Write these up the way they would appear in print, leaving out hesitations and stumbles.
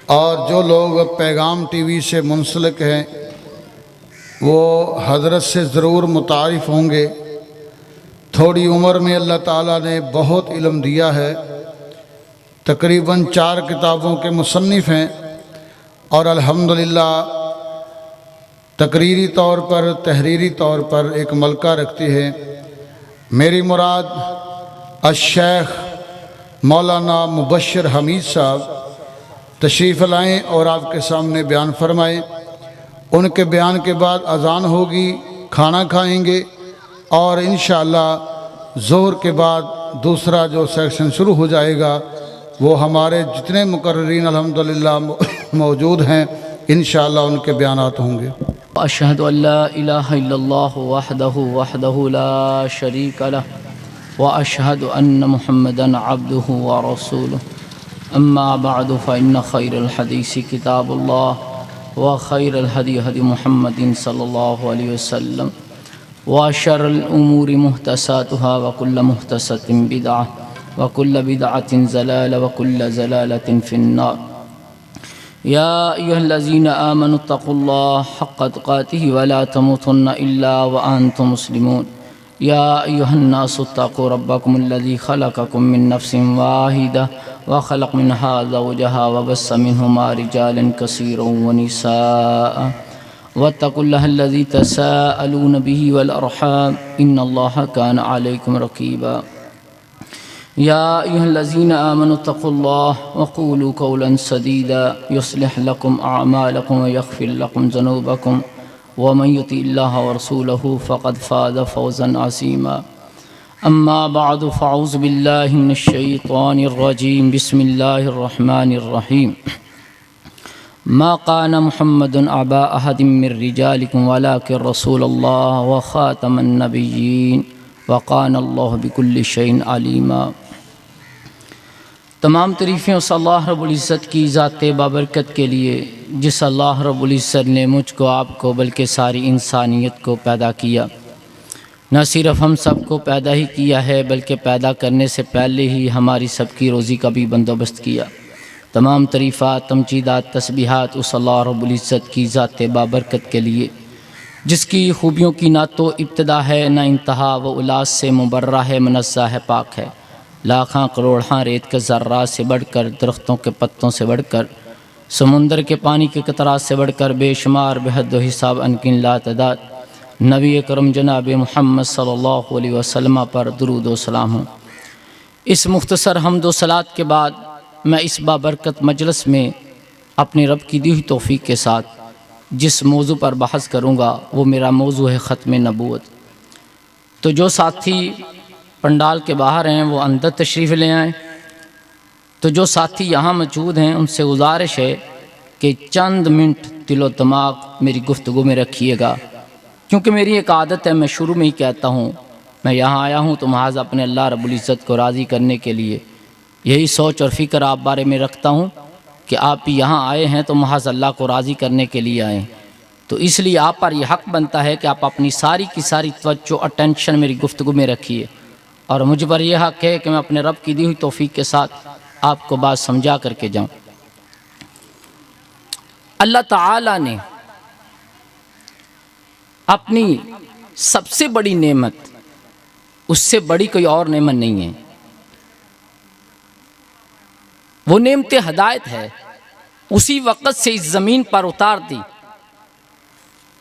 اور جو لوگ پیغام ٹی وی سے منسلک ہیں وہ حضرت سے ضرور متعارف ہوں گے۔ تھوڑی عمر میں اللہ تعالیٰ نے بہت علم دیا ہے، تقریباً 4 کتابوں کے مصنف ہیں، اور الحمدللہ تقریری طور پر تحریری طور پر ایک ملکہ رکھتی ہے۔ میری مراد الشیخ مولانا مبشر حمید صاحب تشریف لائیں اور آپ کے سامنے بیان فرمائیں۔ ان کے بیان کے بعد اذان ہوگی، کھانا کھائیں گے، اور انشاءاللہ ظہر کے بعد دوسرا جو سیکشن شروع ہو جائے گا وہ ہمارے جتنے مقررین الحمدللہ موجود ہیں انشاءاللہ ان کے بیانات ہوں گے۔ اشہد ان لا الہ الا اللہ وحدہ لا شریک لہ واشہد ان محمدا عبدہ ورسولہ اما بعد فان خیر الحدیث کتاب اللہ وخیر الہدی ہدی محمد صلی اللہ علیہ وسلم وشر الامور محدثاتها وکل محدثۃ بدعہ وکل بدعۃ ضلالہ وکل ضلالۃ فی النار۔ یا ایہا الذین آمنوا اتقوا اللہ حق تقاتہ ولا تموتن الا وانتم مسلمون۔ یا ایہا الناس اتقوا ربکم الذی خلقکم من نفس واحدہ وخلق منها زوجها وبث منہما رجالا کثیرا ونساء واتقوا اللہ الذی تساءلون به والارحام ان اللہ کان علیکم رقیبا۔ یا ایہا الذین آمنوا اتقوا اللہ وقولوا قولا سدیدا یصلح لکم اعمالکم ویغفر لکم ذنوبکم ومن یطع اللہ ورسولہ فقد فاز فوزا عظیما۔ اما بعد فاعوذ باللہ من الشیطان الرجیم بسم اللہ الرحمن الرحیم۔ ما کان محمد ابا احد من رجالکم ولکن رسول اللہ وخاتم النبیین وکان اللہ بکل شیء علیما۔ تمام تعریفیں اس اللہ رب العزت کی ذات بابرکت کے لیے جس اللہ رب العزت نے مجھ کو آپ کو بلکہ ساری انسانیت کو پیدا کیا۔ نہ صرف ہم سب کو پیدا ہی کیا ہے بلکہ پیدا کرنے سے پہلے ہی ہماری سب کی روزی کا بھی بندوبست کیا۔ تمام تعریفات تمجیدات تسبیحات اس اللہ رب العزت کی ذات بابرکت کے لیے جس کی خوبیوں کی نہ تو ابتدا ہے نہ انتہا، وہ الاس سے مبرہ ہے، منزہ ہے، پاک ہے۔ لاکھاں کروڑاں ریت کے ذرات سے بڑھ کر، درختوں کے پتوں سے بڑھ کر، سمندر کے پانی کے قطرات سے بڑھ کر، بے شمار بے حد و حساب انگن لا تعداد نبی کرم جناب محمد صلی اللہ علیہ وسلم پر درود و سلام ہوں۔ اس مختصر حمد و صلات کے بعد میں اس بابرکت مجلس میں اپنے رب کی دی ہوئی توفیق کے ساتھ جس موضوع پر بحث کروں گا وہ میرا موضوع ہے ختم نبوت۔ تو جو ساتھی پنڈال کے باہر ہیں وہ اندر تشریف لے آئیں، تو جو ساتھی یہاں موجود ہیں ان سے گزارش ہے کہ چند منٹ دل و دماغ میری گفتگو میں رکھیے گا، کیونکہ میری ایک عادت ہے، میں شروع میں ہی کہتا ہوں میں یہاں آیا ہوں تو محض اپنے اللہ رب العزت کو راضی کرنے کے لیے، یہی سوچ اور فکر آپ بارے میں رکھتا ہوں کہ آپ یہاں آئے ہیں تو محض اللہ کو راضی کرنے کے لیے آئے ہیں، تو اس لیے آپ پر یہ حق بنتا ہے کہ آپ اپنی ساری کی ساری توجہ اٹینشن میری گفتگو میں رکھیے، اور مجھ پر یہ حق ہے کہ میں اپنے رب کی دی ہوئی توفیق کے ساتھ آپ کو بات سمجھا کر کے جاؤں۔ اللہ تعالی نے اپنی سب سے بڑی نعمت، اس سے بڑی کوئی اور نعمت نہیں ہے، وہ نعمت ہدایت ہے، اسی وقت سے اس زمین پر اتار دی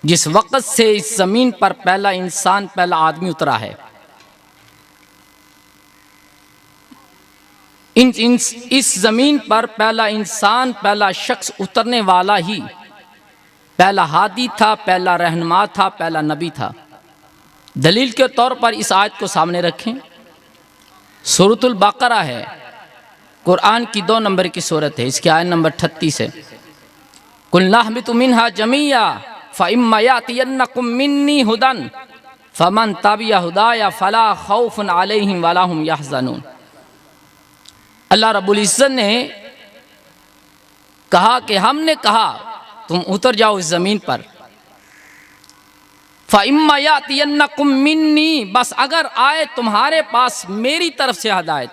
جس وقت سے اس زمین پر پہلا انسان، پہلا آدمی اترا ہے۔ اس زمین پر پہلا انسان، پہلا شخص اترنے والا ہی پہلا ہادی تھا، پہلا رہنما تھا، پہلا نبی تھا۔ دلیل کے طور پر اس آیت کو سامنے رکھیں، سورۃ البقرہ ہے، قرآن کی 2 نمبر کی سورت ہے، اس کی آیت نمبر 38 ہے۔ قُلْنَا اهْبِطُوا مِنْهَا جَمِيعًا فَإِمَّا يَأْتِيَنَّكُم مِّنِّي هُدًى فَمَن تَبِعَ هُدَايَ فَلَا خَوْفٌ عَلَيْهِمْ وَلَا هُمْ يَحْزَنُونَ۔ اللہ رب العزت نے کہا کہ ہم نے کہا تم اتر جاؤ اس زمین پر، فَإِمَّا يَأْتِيَنَّكُم مِّنِّي، بس اگر آئے تمہارے پاس میری طرف سے ہدایت،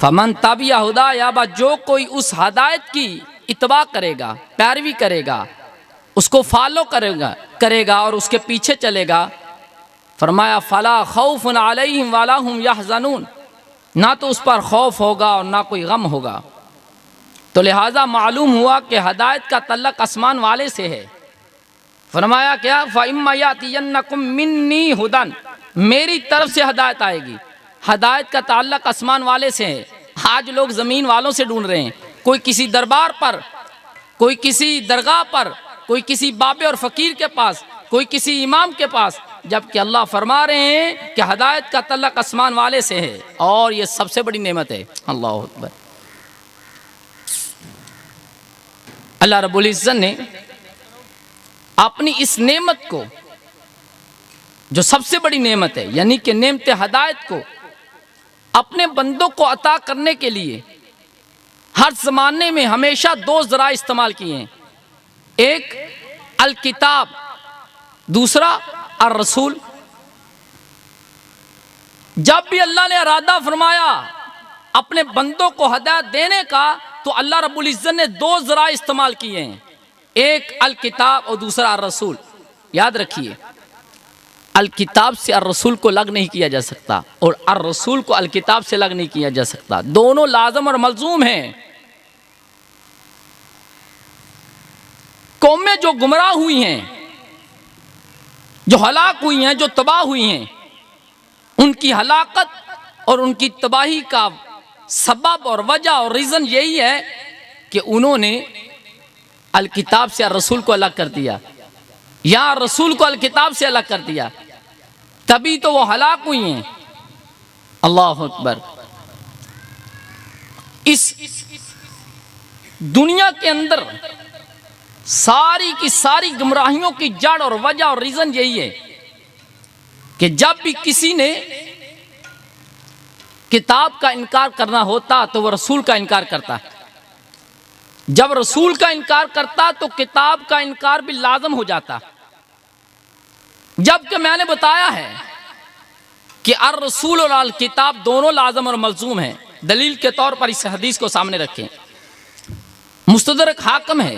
فمن تبع ہدایا، جو کوئی اس ہدایت کی اتباع کرے گا، پیروی کرے گا، اس کو فالو کرے گا اور اس کے پیچھے چلے گا، فرمایا فلا خوف علیہم ولا هم یحزنون، نہ تو اس پر خوف ہوگا اور نہ کوئی غم ہوگا۔ تو لہٰذا معلوم ہوا کہ ہدایت کا تعلق آسمان والے سے ہے۔ فرمایا کیا؟ فَإِمَّا يَأْتِيَنَّكُم مِّنِّي هُدًى، میری طرف سے ہدایت آئے گی۔ ہدایت کا تعلق آسمان والے سے ہے۔ آج لوگ زمین والوں سے ڈھونڈ رہے ہیں، کوئی کسی دربار پر، کوئی کسی درگاہ پر، کوئی کسی بابے اور فقیر کے پاس، کوئی کسی امام کے پاس، جبکہ اللہ فرما رہے ہیں کہ ہدایت کا تعلق آسمان والے سے ہے، اور یہ سب سے بڑی نعمت ہے۔ اللہ اکبر۔ اللہ رب العزت نے اپنی اس نعمت کو، جو سب سے بڑی نعمت ہے، یعنی کہ نعمت ہدایت کو اپنے بندوں کو عطا کرنے کے لیے ہر زمانے میں ہمیشہ دو ذرائع استعمال کیے ہیں، ایک الکتاب، دوسرا الرسول۔ جب بھی اللہ نے ارادہ فرمایا اپنے بندوں کو ہدایت دینے کا، تو اللہ رب العزت نے دو ذرائع استعمال کیے ہیں، ایک الکتاب اور دوسرا الرسول۔ یاد رکھیے، الکتاب سے الرسول کو لگ نہیں کیا جا سکتا، اور الرسول کو الکتاب سے لگ نہیں کیا جا سکتا، دونوں لازم اور ملزوم ہیں۔ قومیں جو گمراہ ہوئی ہیں، جو ہلاک ہوئی ہیں، جو تباہ ہوئی ہیں، ان کی ہلاکت اور ان کی تباہی کا سبب اور وجہ اور ریزن یہی ہے کہ انہوں نے الکتاب سے الرسول کو الگ کر دیا، یا رسول کو الکتاب سے الگ کر دیا، تبھی تو وہ ہلاک ہوئی ہیں۔ اللہ اکبر۔ اس دنیا کے اندر ساری کی ساری گمراہیوں کی جڑ اور وجہ اور ریزن یہی ہے کہ جب بھی کسی نے کتاب کا انکار کرنا ہوتا تو وہ رسول کا انکار کرتا ہے، جب رسول کا انکار کرتا تو کتاب کا انکار بھی لازم ہو جاتا، جبکہ میں نے بتایا ہے کہ الرسول اور الکتاب دونوں لازم اور ملزوم ہیں۔ دلیل کے طور پر اس حدیث کو سامنے رکھیں، مستدرک حاکم ہے،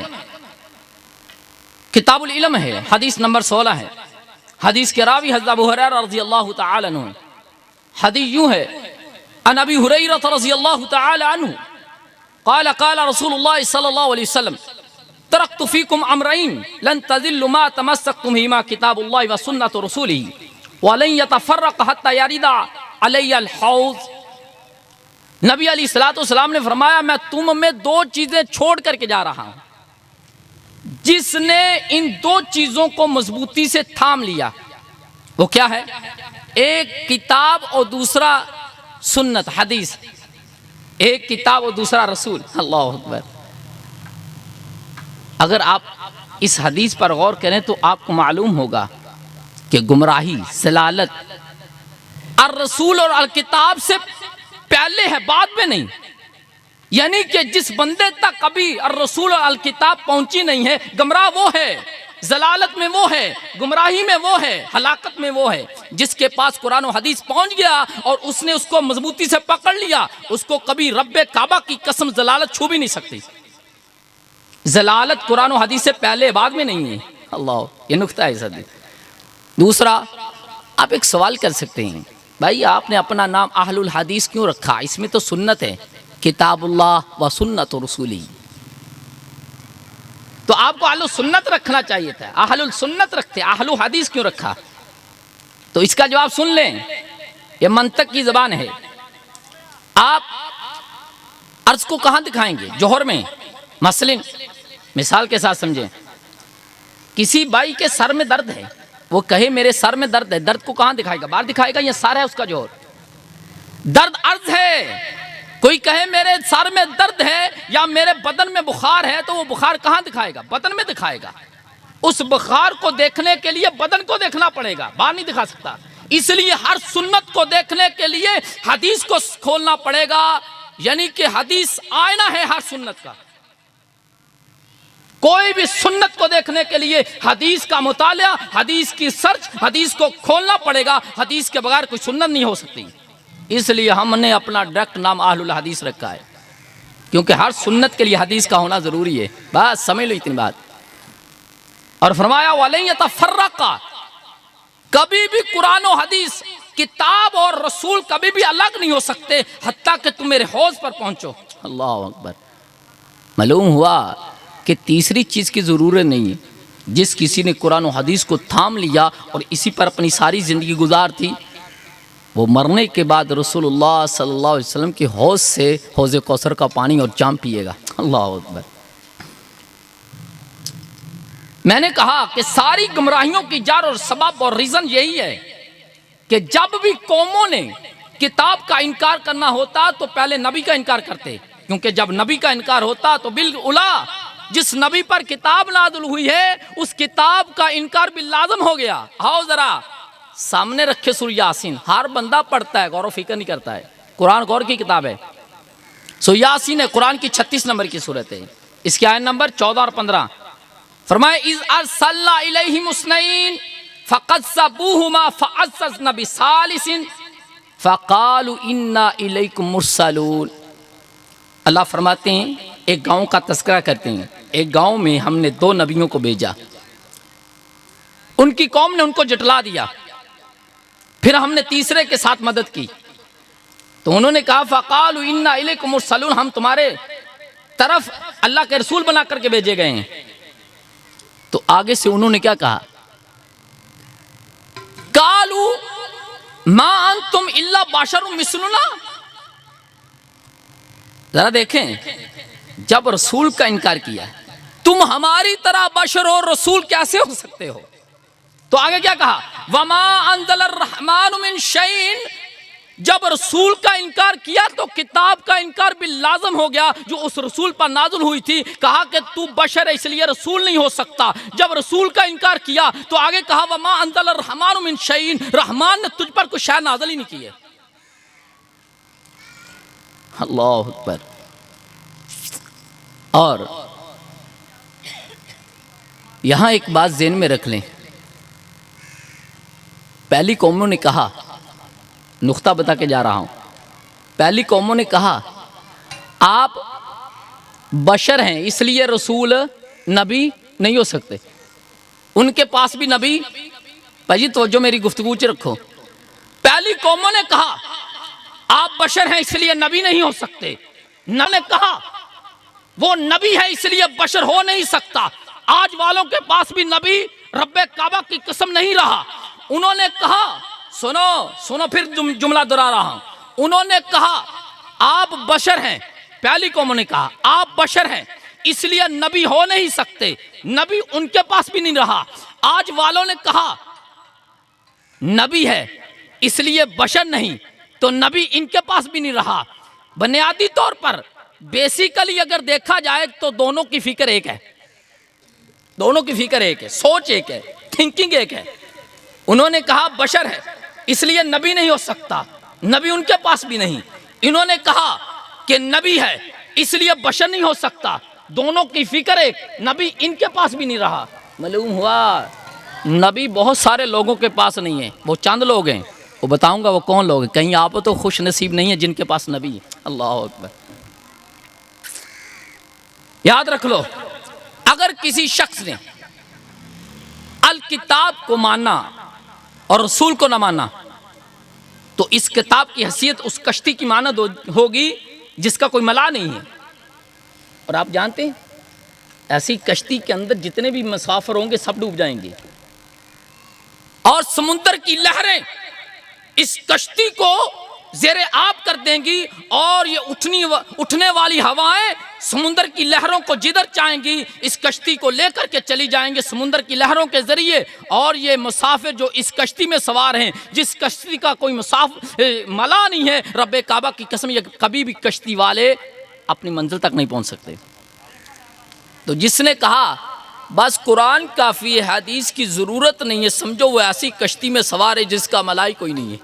کتاب العلم ہے، حدیث نمبر 16 ہے۔ حدیث کے راوی حضرت ابو ہریرہ رضی اللہ تعالی عنہ، حدیث یوں ہے، ان ابی ہریرہ رضی اللہ تعالی عنہ قال قال رسول اللہ صلی اللہ علیہ وسلم ترکت فیکم امرین لن تذلوا ما تمسکتم بہما کتاب اللہ و سنت رسولہ ولن یتفرق حتی یرد علی الحوض۔ نبی علیہ السلام نے فرمایا میں تم میں دو چیزیں چھوڑ کر کے جا رہا ہوں، جس نے ان دو چیزوں کو مضبوطی سے تھام لیا، وہ کیا ہے؟ ایک کتاب اور دوسرا سنت، حدیث، ایک کتاب اور دوسرا رسول۔ اللہ اکبر۔ اگر آپ اس حدیث پر غور کریں تو آپ کو معلوم ہوگا کہ گمراہی، ضلالت الرسول اور الکتاب سے پہلے ہے، بعد میں نہیں۔ یعنی کہ جس بندے تک کبھی الرسول اور الکتاب پہنچی نہیں ہے، گمراہ وہ ہے، ضلالت میں وہ ہے، گمراہی میں وہ ہے، ہلاکت میں وہ ہے۔ جس کے پاس قرآن و حدیث پہنچ گیا اور اس نے اس کو مضبوطی سے پکڑ لیا، اس کو کبھی رب کعبہ کی قسم ضلالت چھو بھی نہیں سکتی۔ ضلالت قرآن و حدیث سے پہلے بعد میں نہیں ہے۔ اللہ، یہ نقطہ ہے اس حدیث۔ دوسرا، آپ ایک سوال کر سکتے ہیں، بھائی آپ نے اپنا نام اہل الحدیث کیوں رکھا؟ اس میں تو سنت ہے، کتاب اللہ و سنت رسولی، تو آپ کو اہل السنت رکھنا چاہیے تھا، اہل السنت رکھتے، اہل حدیث کیوں رکھا؟ تو اس کا جواب سن لیں، یہ منطق کی زبان ہے۔ آپ عرض کو کہاں دکھائیں گے؟ جوہر میں؟ مثلاً مثال کے ساتھ سمجھیں، کسی بھائی کے سر میں درد ہے، وہ کہے میرے سر میں درد ہے، درد کو کہاں دکھائے گا؟ باہر دکھائے گا، یہ سر ہے اس کا جوہر۔ درد عرض ہے، کوئی کہے میرے سر میں درد ہے یا میرے بدن میں بخار ہے، تو وہ بخار کہاں دکھائے گا؟ بدن میں دکھائے گا۔ اس بخار کو دیکھنے کے لیے بدن کو دیکھنا پڑے گا، باہر نہیں دکھا سکتا۔ اس لیے ہر سنت کو دیکھنے کے لیے حدیث کو کھولنا پڑے گا، یعنی کہ حدیث آئینہ ہے ہر سنت کا۔ کوئی بھی سنت کو دیکھنے کے لیے حدیث کا مطالعہ، حدیث کی سرچ، حدیث کو کھولنا پڑے گا، حدیث کے بغیر کوئی سنت نہیں ہو سکتی۔ اس لیے ہم نے اپنا ڈائریکٹ نام اہل الحدیث رکھا ہے، کیونکہ ہر سنت کے لیے حدیث کا ہونا ضروری ہے. بس سمجھ لو اتنی بات. اور فرمایا وَلَن يَتَفَرَّقَا، کبھی بھی قرآن و حدیث، کتاب اور رسول کبھی بھی الگ نہیں ہو سکتے حتیٰ کہ تم میرے حوض پر پہنچو. اللہ اکبر. معلوم ہوا کہ تیسری چیز کی ضرورت نہیں ہے. جس کسی نے قرآن و حدیث کو تھام لیا اور اسی پر اپنی ساری زندگی گزار تھی، وہ مرنے کے بعد رسول اللہ صلی اللہ علیہ وسلم کے حوض سے حوض کوثر کا پانی اور جام پیے گا. اللہ اکبر. میں نے کہا کہ ساری گمراہیوں کی جڑ اور سبب اور ریزن یہی ہے کہ جب بھی قوموں نے کتاب کا انکار کرنا ہوتا تو پہلے نبی کا انکار کرتے، کیونکہ جب نبی کا انکار ہوتا تو بالاولا جس نبی پر کتاب نازل ہوئی ہے اس کتاب کا انکار بھی لازم ہو گیا. آؤ ذرا سامنے رکھے سورہ یاسین، ہر بندہ پڑھتا ہے، غور و فکر نہیں کرتا ہے. قرآن غور کی کتاب ہے. سورہ یاسین ہے، قرآن کی 36 نمبر کی صورت ہے. اس کی آیت نمبر 14 اور 15. فرمائے اذ ارسلنا الیہم اثنین فقذبوہما فعززنا بثالث فقالوا انا الیکم مرسلون. اللہ فرماتے ہیں ایک گاؤں کا تذکرہ کرتے ہیں. ایک گاؤں میں ہم نے 2 نبیوں کو بھیجا، ان کی قوم نے ان کو جٹلا دیا، پھر ہم نے تیسرے کے ساتھ مدد کی تو انہوں نے کہا فقالوا انا الیکم مرسلون، ہم تمہارے طرف اللہ کے رسول بنا کر کے بھیجے گئے ہیں. تو آگے سے انہوں نے کیا کہا؟ قالوا ما انتم الا بشر مثلنا. ذرا دیکھیں، جب رسول کا انکار کیا تم ہماری طرح بشر اور رسول کیسے ہو سکتے ہو؟ تو آگے کیا کہا؟ وما انزل الرحمن من شیء. جب رسول کا انکار کیا تو کتاب کا انکار بھی لازم ہو گیا جو اس رسول پر نازل ہوئی تھی. کہا کہ تو بشر ہے اس لیے رسول نہیں ہو سکتا. جب رسول کا انکار کیا تو آگے کہا وما انزل الرحمن من شیء، رحمان نے تجھ پر کوئی شے نازل ہی نہیں کی ہے. اللہ اکبر. اور یہاں ایک بات ذہن میں رکھ لیں، پہلی قوموں نے کہا، نقطہ بتا کے جا رہا ہوں، پہلی قوموں نے کہا آپ بشر ہیں اس لیے رسول نبی نہیں ہو سکتے. ان کے پاس بھی نبی، بھائی توجہ میری گفتگو چ رکھو. پہلی قوموں نے کہا آپ بشر ہیں اس لیے نبی نہیں ہو سکتے. نبی نے کہا وہ نبی ہے اس لیے بشر ہو نہیں سکتا. آج والوں کے پاس بھی نبی رب کعبہ کی قسم نہیں رہا. انہوں نے کہا سنو پھر جملہ دہرا رہا ہوں. انہوں نے کہا آپ بشر ہیں، پہلی قوموں نے کہا آپ بشر ہیں اس لیے نبی ہو نہیں سکتے. نبی ان کے پاس بھی نہیں رہا. آج والوں نے کہا نبی ہے اس لیے بشر نہیں، تو نبی ان کے پاس بھی نہیں رہا. بنیادی طور پر بیسیکلی اگر دیکھا جائے تو دونوں کی فکر ایک ہے، دونوں کی فکر ایک ہے، سوچ ایک ہے، تھنکنگ ایک ہے. انہوں نے کہا بشر ہے اس لیے نبی نہیں ہو سکتا، نبی ان کے پاس بھی نہیں. انہوں نے کہا کہ نبی ہے اس لیے بشر نہیں ہو سکتا، دونوں کی فکر ایک، نبی ان کے پاس بھی نہیں رہا. معلوم ہوا نبی بہت سارے لوگوں کے پاس نہیں ہے، وہ چند لوگ ہیں. وہ بتاؤں گا وہ کون لوگ ہیں. کہیں آپ تو خوش نصیب نہیں ہے جن کے پاس نبی ہے. اللہ اکبر. یاد رکھ لو، اگر کسی شخص نے الکتاب کو ماننا اور رسول کو نہ ماننا تو اس کتاب کی حیثیت اس کشتی کی مانند ہوگی جس کا کوئی ملا نہیں ہے. اور آپ جانتے ہیں ایسی کشتی کے اندر جتنے بھی مسافر ہوں گے سب ڈوب جائیں گے، اور سمندر کی لہریں اس کشتی کو زیر آب کر دیں گی، اور یہ اٹھنے والی ہوائیں سمندر کی لہروں کو جدھر چاہیں گی اس کشتی کو لے کر کے چلی جائیں گے سمندر کی لہروں کے ذریعے. اور یہ مسافر جو اس کشتی میں سوار ہیں، جس کشتی کا کوئی ملا نہیں ہے، رب کعبہ کی قسم یہ کبھی بھی کشتی والے اپنی منزل تک نہیں پہنچ سکتے. تو جس نے کہا بس قرآن کافی ہے، حدیث کی ضرورت نہیں ہے، سمجھو وہ ایسی کشتی میں سوار ہے جس کا ملائی کوئی نہیں ہے.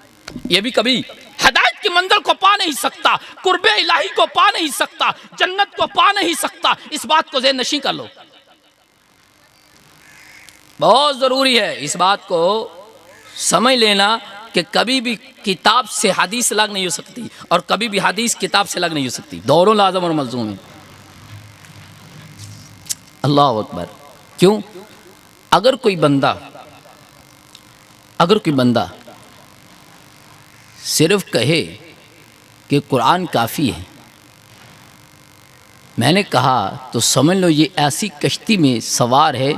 یہ بھی کبھی ہدایت کی منزل کو پا نہیں سکتا، قرب الہی کو پا نہیں سکتا، جنت کو پا نہیں سکتا. اس بات کو ذہن نشین کر لو، بہت ضروری ہے اس بات کو سمجھ لینا کہ کبھی بھی کتاب سے حدیث الگ نہیں ہو سکتی اور کبھی بھی حدیث کتاب سے الگ نہیں ہو سکتی، دونوں لازم اور ملزوم ہیں۔ اللہ اکبر۔ کیوں؟ اگر کوئی بندہ صرف کہے کہ قرآن کافی ہے، میں نے کہا تو سمجھ لو یہ ایسی کشتی میں سوار ہے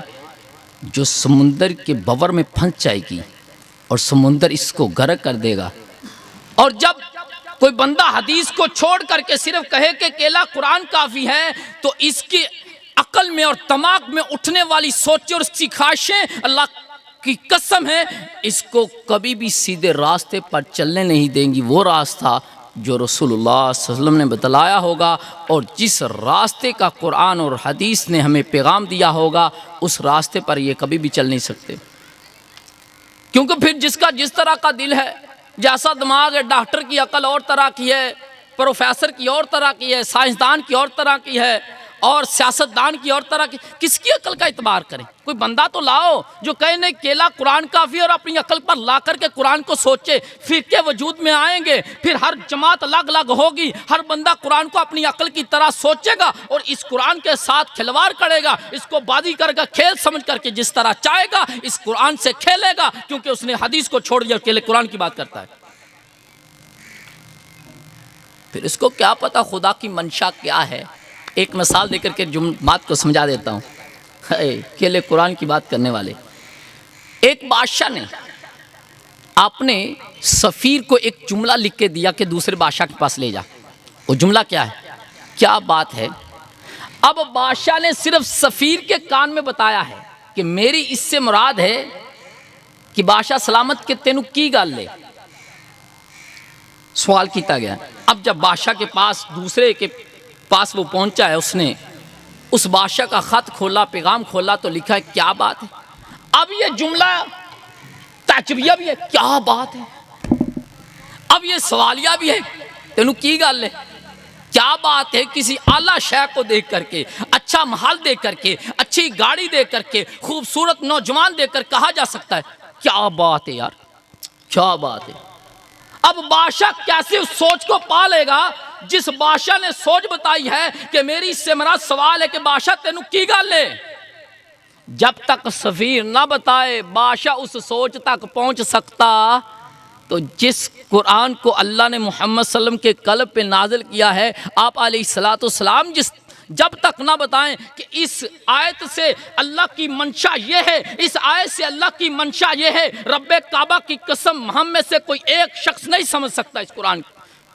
جو سمندر کے بور میں پھنس جائے گی اور سمندر اس کو غرق کر دے گا۔ اور جب کوئی بندہ حدیث کو چھوڑ کر کے صرف کہے کہ اکیلا قرآن کافی ہے تو اس کی عقل میں اور دماغ میں اٹھنے والی سوچیں اور اس کی خواہشیں اللہ کی قسم ہے اس کو کبھی بھی سیدھے راستے پر چلنے نہیں دیں گی۔ وہ راستہ جو رسول اللہ صلی اللہ علیہ وسلم نے بتلایا ہوگا اور جس راستے کا قرآن اور حدیث نے ہمیں پیغام دیا ہوگا اس راستے پر یہ کبھی بھی چل نہیں سکتے، کیونکہ پھر جس کا جس طرح کا دل ہے، جیسا دماغ ہے، ڈاکٹر کی عقل اور طرح کی ہے، پروفیسر کی اور طرح کی ہے، سائنسدان کی اور طرح کی ہے اور سیاستدان کی اور طرح کی، کس کی عقل کا اعتبار کریں؟ کوئی بندہ تو لاؤ جو کہے نہیں کیلا قرآن کافی اور اپنی عقل پر لا کر کے قرآن کو سوچے۔ فرقے وجود میں آئیں گے، پھر ہر جماعت الگ الگ ہوگی، ہر بندہ قرآن کو اپنی عقل کی طرح سوچے گا اور اس قرآن کے ساتھ کھلواڑ کرے گا، اس کو بازی کرے گا، کھیل سمجھ کر کے جس طرح چاہے گا اس قرآن سے کھیلے گا، کیونکہ اس نے حدیث کو چھوڑ دیا، اکیلے قرآن کی بات کرتا ہے۔ پھر اس کو کیا پتا خدا کی منشا کیا ہے؟ ایک مثال دے کر کے بات کو سمجھا دیتا ہوں۔ اکیلے قرآن کی بات کرنے والے، ایک بادشاہ نے اپنے سفیر کو ایک جملہ لکھ کے دیا کہ دوسرے بادشاہ کے پاس لے جا۔ وہ جملہ کیا ہے؟ کیا بات ہے؟ اب بادشاہ نے صرف سفیر کے کان میں بتایا ہے کہ میری اس سے مراد ہے کہ بادشاہ سلامت کے تینوں کی گل لے، سوال کیتا گیا۔ اب جب بادشاہ کے پاس دوسرے کے پاس وہ پہنچا ہے، اس نے اس بادشاہ کا خط کھولا، پیغام کھولا تو لکھا ہے کیا بات ہے۔ اب یہ جملہ تعجبیہ بھی ہے، کیا بات ہے، اب یہ سوالیہ بھی ہے، تینوں کی گل ہے، کیا بات ہے۔ کسی اعلیٰ شے کو دیکھ کر کے، اچھا محل دیکھ کر کے، اچھی گاڑی دیکھ کر کے، خوبصورت نوجوان دیکھ کر کہا جا سکتا ہے کیا بات ہے یار، کیا بات ہے۔ اب بادشاہ کیسے اس سوچ کو پا لے گا جس بادشاہ نے سوچ بتائی ہے کہ میری اس سے مراد سوال ہے کہ بادشاہ تینوں کی گل ہے۔ جب تک سفیر نہ بتائے بادشاہ اس سوچ تک پہنچ سکتا تو جس قرآن کو اللہ نے محمد صلی اللہ علیہ وسلم کے قلب پہ نازل کیا ہے، آپ علیہ السلام جب تک نہ بتائیں کہ اس آیت سے اللہ کی منشا یہ ہے، اس آیت سے اللہ کی منشا یہ ہے، رب کعبہ کی قسم ہم میں سے کوئی ایک شخص نہیں سمجھ سکتا اس قرآن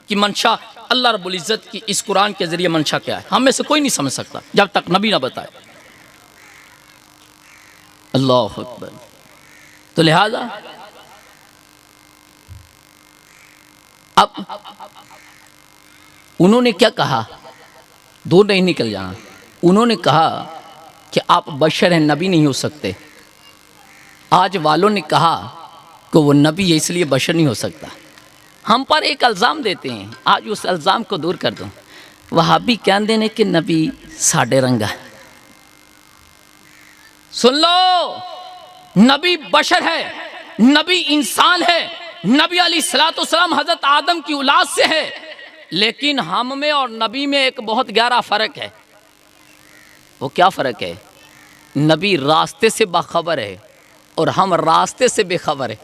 کی منشا، اللہ رب العزت کی اس قرآن کے ذریعے منشا کیا ہے، ہم میں سے کوئی نہیں سمجھ سکتا جب تک نبی نہ بتائے۔ اللہ اکبر۔ تو لہذا اب انہوں نے کیا کہا، دور نہیں نکل جانا، انہوں نے کہا کہ آپ بشر ہیں، نبی نہیں ہو سکتے۔ آج والوں نے کہا کہ وہ نبی ہے اس لیے بشر نہیں ہو سکتا۔ ہم پر ایک الزام دیتے ہیں، آج اس الزام کو دور کر دوں۔ وہابی کہندے نے کہ نبی ساڈے رنگا ہے۔ سن لو، نبی بشر ہے، نبی انسان ہے، نبی علیہ السلام حضرت آدم کی اولاد سے ہے، لیکن ہم میں اور نبی میں ایک بہت گہرا فرق ہے۔ وہ کیا فرق ہے؟ نبی راستے سے باخبر ہے اور ہم راستے سے بے خبر ہے۔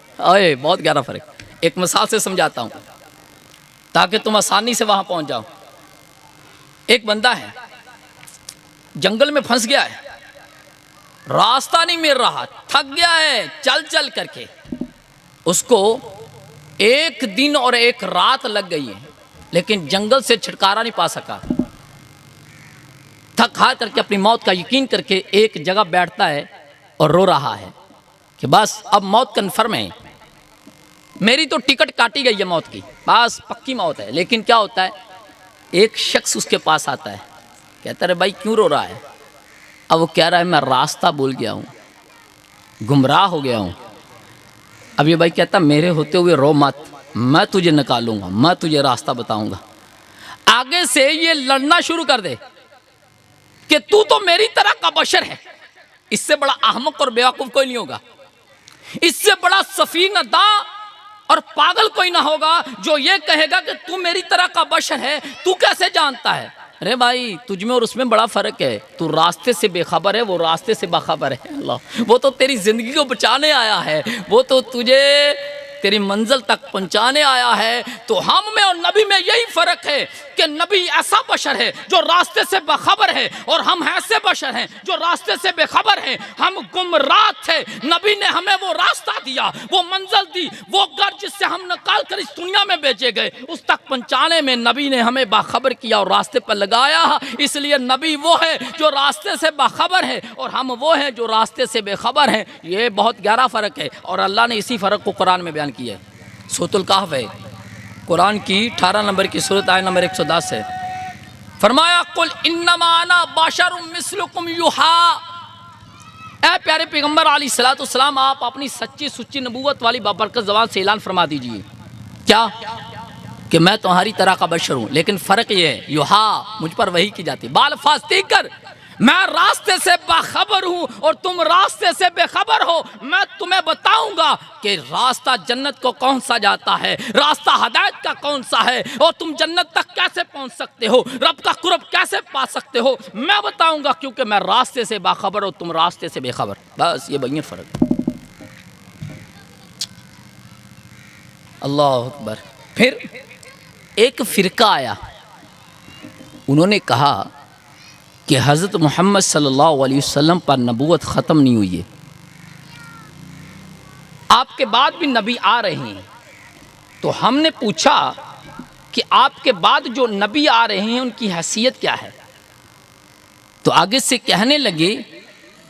بہت گہرا فرق۔ ایک مثال سے سمجھاتا ہوں تاکہ تم آسانی سے وہاں پہنچ جاؤ۔ ایک بندہ ہے، جنگل میں پھنس گیا ہے، راستہ نہیں مل رہا، تھک گیا ہے چل چل کر کے، اس کو 1 دن اور 1 رات لگ گئی ہے، لیکن جنگل سے چھٹکارا نہیں پا سکا۔ تھک ہار کر کے اپنی موت کا یقین کر کے ایک جگہ بیٹھتا ہے اور رو رہا ہے کہ بس اب موت کنفرم ہے، میری تو ٹکٹ کاٹی گئی ہے موت کی، بس پکی موت ہے۔ لیکن کیا ہوتا ہے، ایک شخص اس کے پاس آتا ہے، کہتا ہے بھائی کیوں رو رہا ہے؟ اب وہ کہہ رہا ہے میں راستہ بھول گیا ہوں، گمراہ ہو گیا ہوں۔ اب یہ بھائی کہتا میرے ہوتے ہوئے رو مت، میں تجھے نکالوں گا، میں تجھے راستہ بتاؤں گا۔ آگے سے یہ لڑنا شروع کر دے کہ تو میری طرح کا بشر ہے، اس سے بڑا احمق اور بیوقوف کوئی نہیں ہوگا، اس سے بڑا سفینہ داں اور پاگل کوئی نہ ہوگا جو یہ کہے گا کہ تو میری طرح کا بشر ہے، تو کیسے جانتا ہے؟ ارے بھائی تجھ میں اور اس میں بڑا فرق ہے، تو راستے سے بے خبر ہے، وہ راستے سے باخبر ہے۔ اللہ، وہ تو تیری زندگی کو بچانے آیا ہے، وہ تو تجھے تیری منزل تک پہنچانے آیا ہے۔ تو ہم میں اور نبی میں یہی فرق ہے کہ نبی ایسا بشر ہے جو راستے سے باخبر ہے، اور ہم ایسے بشر ہیں جو راستے سے بے خبر ہیں۔ ہم گمراہ تھے، نبی نے ہمیں وہ راستہ دیا، وہ منزل دی، وہ گھر جس سے ہم نکال کر اس دنیا میں بھیجے گئے، اس تک پہنچانے میں نبی نے ہمیں باخبر کیا اور راستے پر لگایا۔ اس لیے نبی وہ ہے جو راستے سے باخبر ہے، اور ہم وہ ہیں جو راستے سے بے خبر ہیں۔ یہ بہت گہرا فرق ہے، اور اللہ نے اسی فرق کو قرآن میں بیان کیا ہے۔ سورۃ الکہف ہے، قرآن کی 18 نمبر کی سورت، آیت نمبر 110 ہے۔ فرمایا قل انما انا بشر مثلکم یوحی، اے پیارے پیغمبر علیہ الصلوۃ والسلام، آپ اپنی سچی سچی نبوت والی بابرکت زبان سے اعلان فرما دیجئے کیا کہ میں تمہاری طرح کا بشر ہوں، لیکن فرق یہ ہے یوحا، مجھ پر وحی کی جاتی، بالفاظ دیگر میں راستے سے باخبر ہوں اور تم راستے سے بے خبر ہو۔ میں تمہیں بتاؤں گا کہ راستہ جنت کو کون سا جاتا ہے، راستہ ہدایت کا کون سا ہے، اور تم جنت تک کیسے پہنچ سکتے ہو، رب کا قرب کیسے پا سکتے ہو، میں بتاؤں گا، کیونکہ میں راستے سے باخبر ہوں، تم راستے سے بے خبر۔ بس یہ بین فرق۔ اللہ اکبر۔ پھر ایک فرقہ آیا، انہوں نے کہا کہ حضرت محمد صلی اللہ علیہ وسلم پر نبوت ختم نہیں ہوئی ہے، آپ کے بعد بھی نبی آ رہے ہیں۔ تو ہم نے پوچھا کہ آپ کے بعد جو نبی آ رہے ہیں ان کی حیثیت کیا ہے؟ تو آگے سے کہنے لگے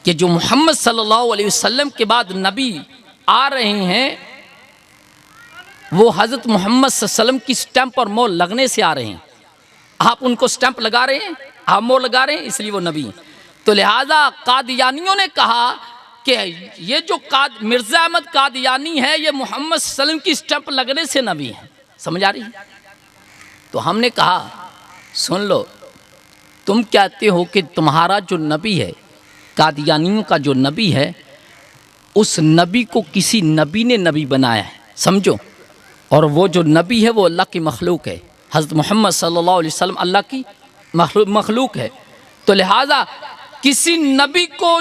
کہ جو محمد صلی اللہ علیہ وسلم کے بعد نبی آ رہے ہیں وہ حضرت محمد صلی اللہ علیہ وسلم کی سٹیمپ اور مور لگنے سے آ رہے ہیں۔ آپ ان کو سٹیمپ لگا رہے ہیں، آپ مور لگا رہے ہیں، اس لیے وہ نبی ہیں۔ تو لہٰذا قادیانیوں نے کہا کہ یہ جو مرزا احمد قادیانی ہے یہ محمد صلی اللہ علیہ وسلم کی سٹیمپ لگنے سے نبی ہے۔ سمجھ آ رہی ہے؟ تو ہم نے کہا سن لو، تم کہتے ہو کہ تمہارا جو نبی ہے، قادیانیوں کا جو نبی ہے، اس نبی کو کسی نبی نے نبی بنایا ہے، سمجھو، اور وہ جو نبی ہے وہ اللہ کی مخلوق ہے۔ حضرت محمد صلی اللہ علیہ وسلم اللہ کی مخلوق ہے۔ تو لہٰذا کسی نبی کو،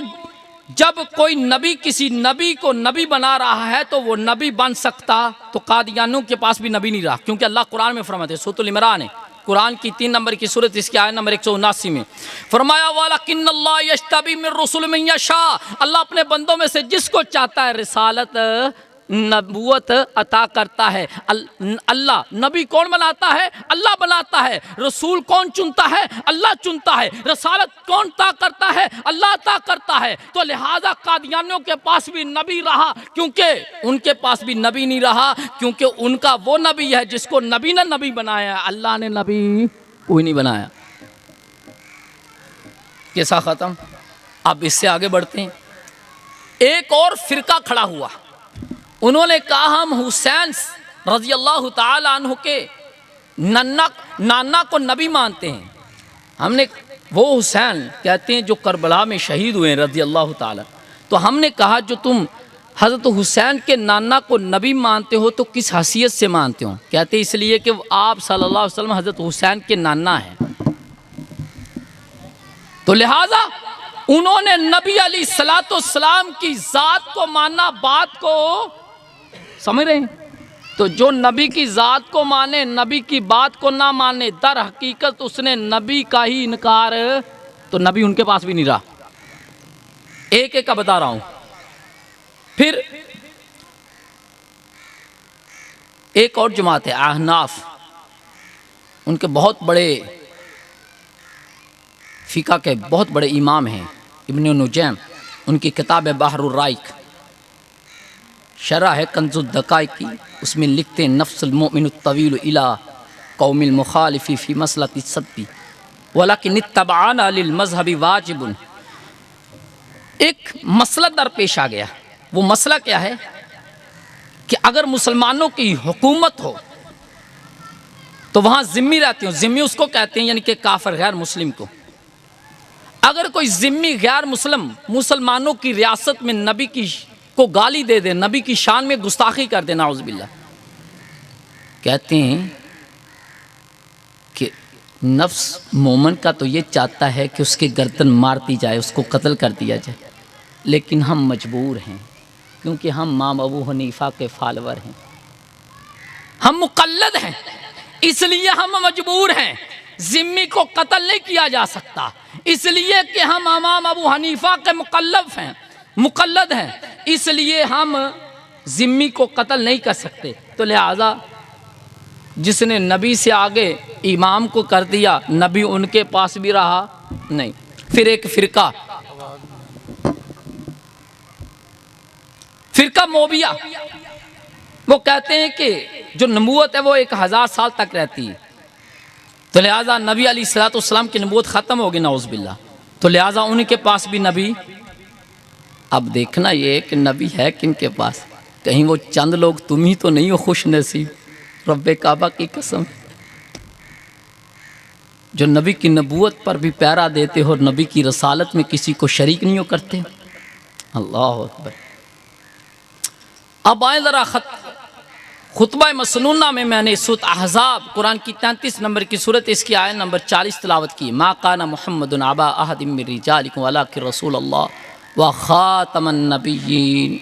جب کوئی نبی کسی نبی کو نبی بنا رہا ہے تو وہ نبی بن سکتا، تو قادیانیوں کے پاس بھی نبی نہیں رہا، کیونکہ اللہ قرآن میں فرماتے ہیں، سورۃ العمران ہے، قرآن کی 3 نمبر کی سورت، اس کی آیت نمبر 179 میں فرمایا وَلَكِنَّ اللَّهَ يَجْتَبِي مِن رُّسُلِهِ مَن يَشَاءُ، اللہ اپنے بندوں میں سے جس کو چاہتا ہے رسالت نبوت عطا کرتا ہے۔ اللہ نبی کون بناتا ہے؟ اللہ بناتا ہے۔ رسول کون چنتا ہے؟ اللہ چنتا ہے۔ رسالت کون عطا کرتا ہے؟ اللہ عطا کرتا ہے۔ تو لہٰذا قادیانیوں کے پاس بھی نبی رہا، کیونکہ ان کے پاس بھی نبی نہیں رہا، کیونکہ ان کا وہ نبی ہے جس کو نبی نے نبی بنایا ہے، اللہ نے نبی کوئی نہیں بنایا۔ کیسا ختم؟ اب اس سے آگے بڑھتے ہیں۔ ایک اور فرقہ کھڑا ہوا، انہوں نے کہا ہم حسین رضی اللہ تعالی عنہ کے نانا کو نبی مانتے ہیں۔ ہم نے وہ حسین کہتے ہیں جو کربلا میں شہید ہوئے رضی اللہ تعالی، تو ہم نے کہا جو تم حضرت حسین کے نانا کو نبی مانتے ہو تو کس حیثیت سے مانتے ہو؟ کہتے اس لیے کہ آپ صلی اللہ علیہ وسلم حضرت حسین کے نانا ہیں۔ تو لہٰذا انہوں نے نبی علیہ الصلوۃ والسلام کی ذات کو مانا، بات کو سمجھ رہے ہیں؟ تو جو نبی کی ذات کو مانے، نبی کی بات کو نہ مانے، در حقیقت اس نے نبی کا ہی انکار، تو نبی ان کے پاس بھی نہیں رہا۔ ایک ایک کا بتا رہا ہوں۔ پھر ایک اور جماعت ہے احناف، ان کے بہت بڑے فقہ کے بہت بڑے امام ہیں ابن نجیم، ان کی کتاب ہے بحر الرائق، شرح ہے کنز الدقائق کی، اس میں لکھتے ہیں نفس المؤمن الطویل الی قوم المخالف فی مسلۃ الصدق ولکن اتبعنا للمذہب واجب۔ ایک مسئلہ درپیش آ گیا، وہ مسئلہ کیا ہے کہ اگر مسلمانوں کی حکومت ہو تو وہاں ذمی رہتے ہوں، ذمی اس کو کہتے ہیں یعنی کہ کافر غیر مسلم کو۔ اگر کوئی ذمی غیر مسلمانوں کی ریاست میں نبی کی کو گالی دے دے، نبی کی شان میں گستاخی کر دے، نعوذ باللہ، کہتے ہیں کہ نفس مومن کا تو یہ چاہتا ہے کہ اس کی گردن مار دی جائے، اس کو قتل کر دیا جائے، لیکن ہم مجبور ہیں کیونکہ ہم امام ابو حنیفہ کے فالور ہیں، ہم مقلد ہیں، اس لیے ہم مجبور ہیں۔ ذمی کو قتل نہیں کیا جا سکتا، اس لیے کہ ہم امام ابو حنیفہ کے مقلد ہیں، اس لیے ہم ذمی کو قتل نہیں کر سکتے۔ تو لہٰذا جس نے نبی سے آگے امام کو کر دیا، نبی ان کے پاس بھی رہا نہیں۔ پھر ایک فرقہ موبیہ، وہ کہتے ہیں کہ جو نبوت ہے وہ 1000 سال تک رہتی ہے، تو لہٰذا نبی علیہ الصلوۃ والسلام کی نبوت ختم ہوگی نعوذ باللہ، تو لہٰذا ان کے پاس بھی نبی۔ اب دیکھنا یہ کہ نبی ہے کن کے پاس، کہیں وہ چند لوگ تم ہی تو نہیں ہو خوش نصیب، رب کعبہ کی قسم، جو نبی کی نبوت پر بھی پیرا دیتے ہو اور نبی کی رسالت میں کسی کو شریک نہیں ہو کرتے۔ اللہ اکبر۔ اب آئیں ذرا خطبہ مسنونہ میں نے سورۃ احزاب قرآن کی 33 نمبر کی سورت، اس کی آیت نمبر 40 تلاوت کی۔ ما کان محمد ابا احد من رجالکم ولکن رسول اللہ وخاتم النبیین۔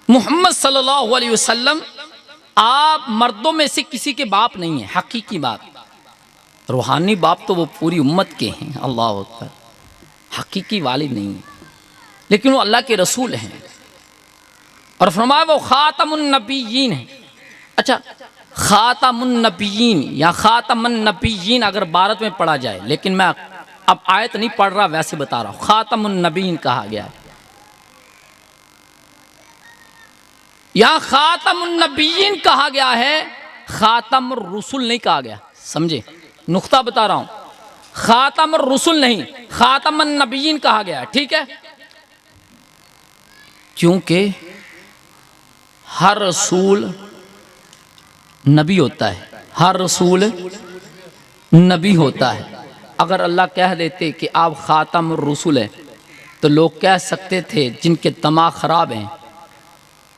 محمد صلی اللہ علیہ وسلم آپ مردوں میں سے کسی کے باپ نہیں ہیں، حقیقی باپ، روحانی باپ تو وہ پوری امت کے ہیں، اللہ اکبر، حقیقی والد نہیں ہیں، لیکن وہ اللہ کے رسول ہیں، اور فرمایا وہ خاتم النبیین ہیں۔ اچھا، خاتم النبیین یا خاتم النبیین اگر بھارت میں پڑھا جائے، لیکن میں اب آیت نہیں پڑھ رہا، ویسے بتا رہا ہوں، خاتم النبیین کہا گیا ہے، یہاں خاتم النبیین کہا گیا ہے، خاتم الرسل نہیں کہا گیا، سمجھے نقطہ بتا رہا ہوں، خاتم الرسل نہیں، خاتم النبیین کہا گیا ہے، ٹھیک ہے؟ کیونکہ ہر رسول نبی ہوتا ہے، ہر رسول نبی ہوتا ہے۔ اگر اللہ کہہ دیتے کہ آپ خاتم الرسل ہیں تو لوگ کہہ سکتے تھے جن کے دماغ خراب ہیں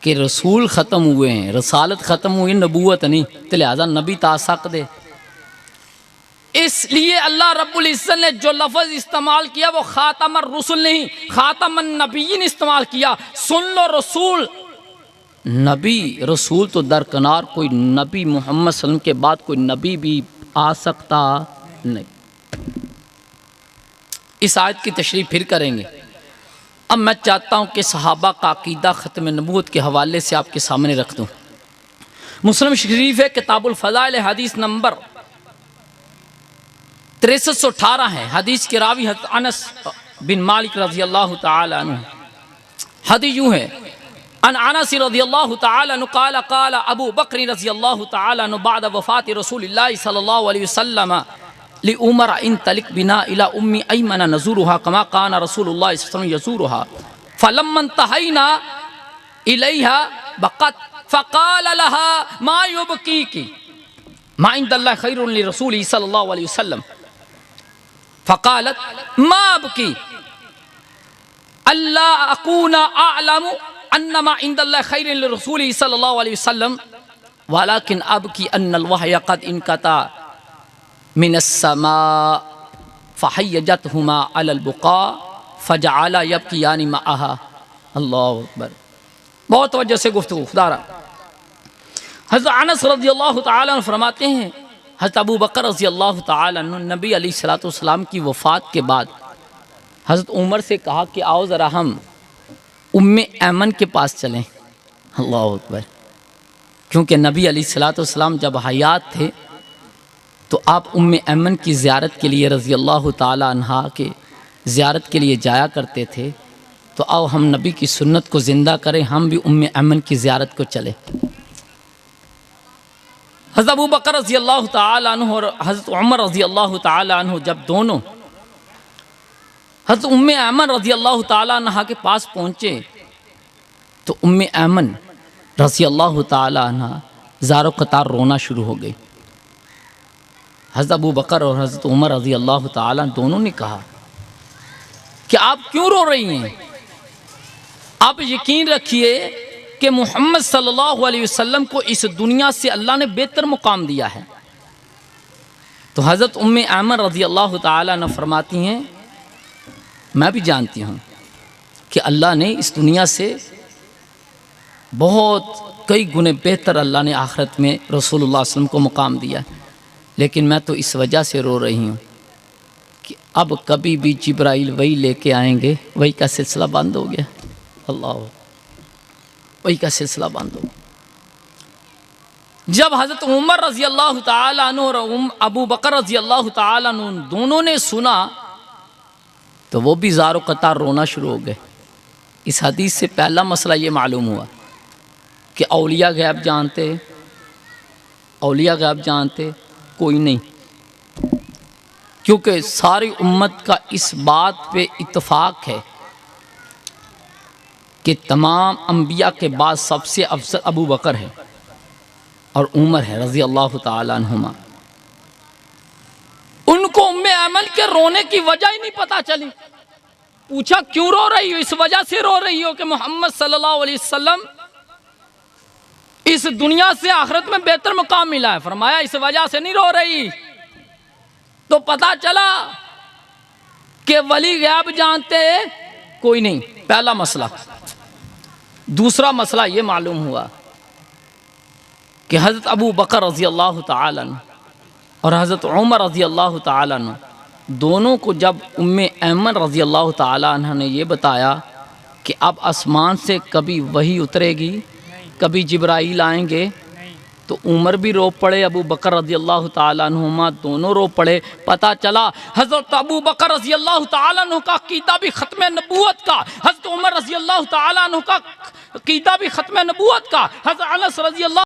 کہ رسول ختم ہوئے ہیں، رسالت ختم ہوئی، نبوت نہیں، تو لہذا نبی تا سک دے۔ اس لیے اللہ رب العزت نے جو لفظ استعمال کیا وہ خاتم الرسل نہیں، خاتم النبیین استعمال کیا۔ سن لو، رسول نبی رسول تو درکنار، کوئی نبی محمد صلی اللہ علیہ وسلم کے بعد کوئی نبی بھی آ سکتا نہیں۔ اس آیت کی تشریح پھر کریں گے۔ اب میں چاہتا ہوں کہ صحابہ کا عقیدہ ختم نبوت کے حوالے سے آپ کے سامنے رکھ دوں۔ مسلم شریف ہے، کتاب الفضائل، حدیث نمبر 6318 ہے، حدیث کے راوی حضرت انس بن مالک رضی اللہ تعالی عنہ۔ حدیث یوں ہے، ان انس رضی اللہ تعالی عنہ قال قال ابو بکر رضی اللہ تعالی عنہ بعد وفات رسول اللہ صلی اللہ علیہ وسلم لعمر انطلق بنا الى ام ایمن نزورها كما كان رسول اللہ صلی اللہ علیہ وسلم یزورها فلما انتهينا اليها بقت فقال لها ما يبكيك ما عند الله خير لرسوله صلی اللہ علیہ وسلم فقالت ما ابکی اللہ اکون اعلم انما عند اللہ خیر لرسوله صلی اللہ علیہ وسلم ولكن ابکی ان الوحی قد انقطع من السماء فحیجتهما علی البقاء فجعلا یبکیان معها۔ اللہ اکبر، بہت توجہ سے گفتگو خدا را۔ حضرت انس رضی اللہ تعالی عنہ فرماتے ہیں حضرت ابو بکر رضی اللہ تعالی عنہ نبی علیہ الصلوۃ والسلام کی وفات کے بعد حضرت عمر سے کہا کہ آؤ ذرا ہم ام ایمن کے پاس چلیں۔ اللہ اکبر، کیونکہ نبی علیہ الصلوۃ والسلام جب حیات تھے تو آپ ام ایمن کی زیارت کے لیے رضی اللہ تعالی عنہا کے زیارت کے لیے جایا کرتے تھے، تو آؤ ہم نبی کی سنت کو زندہ کریں، ہم بھی ام ایمن کی زیارت کو چلیں۔ حضرت ابو بکر رضی اللہ تعالی عنہ اور حضرت عمر رضی اللہ تعالی عنہ جب دونوں حضرت ام ایمن رضی اللہ تعالی عنہ کے پاس پہنچے تو ام ایمن رضی اللہ تعالی عنہ زار و قطار رونا شروع ہو گئی۔ حضرت ابو بکر اور حضرت عمر رضی اللہ تعالی عنہ دونوں نے کہا کہ آپ کیوں رو رہی ہیں؟ آپ یقین رکھیے کہ محمد صلی اللہ علیہ وسلم کو اس دنیا سے اللہ نے بہتر مقام دیا ہے۔ تو حضرت ام ایمن رضی اللہ تعالیٰ عنہ فرماتی ہیں میں بھی جانتی ہوں کہ اللہ نے اس دنیا سے بہت کئی گنے بہتر اللہ نے آخرت میں رسول اللہ صلی اللہ علیہ وسلم کو مقام دیا ہے، لیکن میں تو اس وجہ سے رو رہی ہوں کہ اب کبھی بھی جبرائیل وہی لے کے آئیں گے، وہی کا سلسلہ بند ہو گیا۔ اللہ، وہی کا سلسلہ بند ہو گیا۔ جب حضرت عمر رضی اللہ تعالیٰ عنہ اور ابو بکر رضی اللہ تعالیٰ عنہ دونوں نے سنا تو وہ بھی زار و قطار رونا شروع ہو گئے۔ اس حدیث سے پہلا مسئلہ یہ معلوم ہوا کہ اولیاء غیب جانتے، اولیاء غیب جانتے کوئی نہیں، کیونکہ ساری امت کا اس بات پہ اتفاق ہے کہ تمام انبیاء کے بعد سب سے افضل ابو بکر ہے اور عمر ہے رضی اللہ تعالیٰ عنہما۔ ان کو ام ایمن کے رونے کی وجہ ہی نہیں پتا چلی۔ پوچھا کیوں رو رہی ہو؟ اس وجہ سے رو رہی ہو کہ محمد صلی اللہ علیہ وسلم اس دنیا سے آخرت میں بہتر مقام ملا ہے۔ فرمایا اس وجہ سے نہیں رو رہی، تو پتا چلا کہ ولی غیب جانتے کوئی نہیں، پہلا مسئلہ۔ دوسرا مسئلہ یہ معلوم ہوا کہ حضرت ابو بکر رضی اللہ تعالیٰ عنہ اور حضرت عمر رضی اللہ تعالیٰ عنہ دونوں کو جب ام ایمن رضی اللہ تعالیٰ عنہ نے یہ بتایا کہ اب آسمان سے کبھی وحی اترے گی، کبھی جبرائیل آئیں گے، تو عمر بھی رو پڑے، ابو بکر رضی اللہ تعالیٰ عنہما دونوں رو پڑے۔ پتہ چلا حضرت ابو بکر رضی اللہ تعالیٰ عنہ کا عقیدہ بھی ختم نبوت کا، حضرت عمر رضی اللہ تعالیٰ عنہ کا عقیدہ بھی ختم نبوت کا، حضرت انس رضی اللہ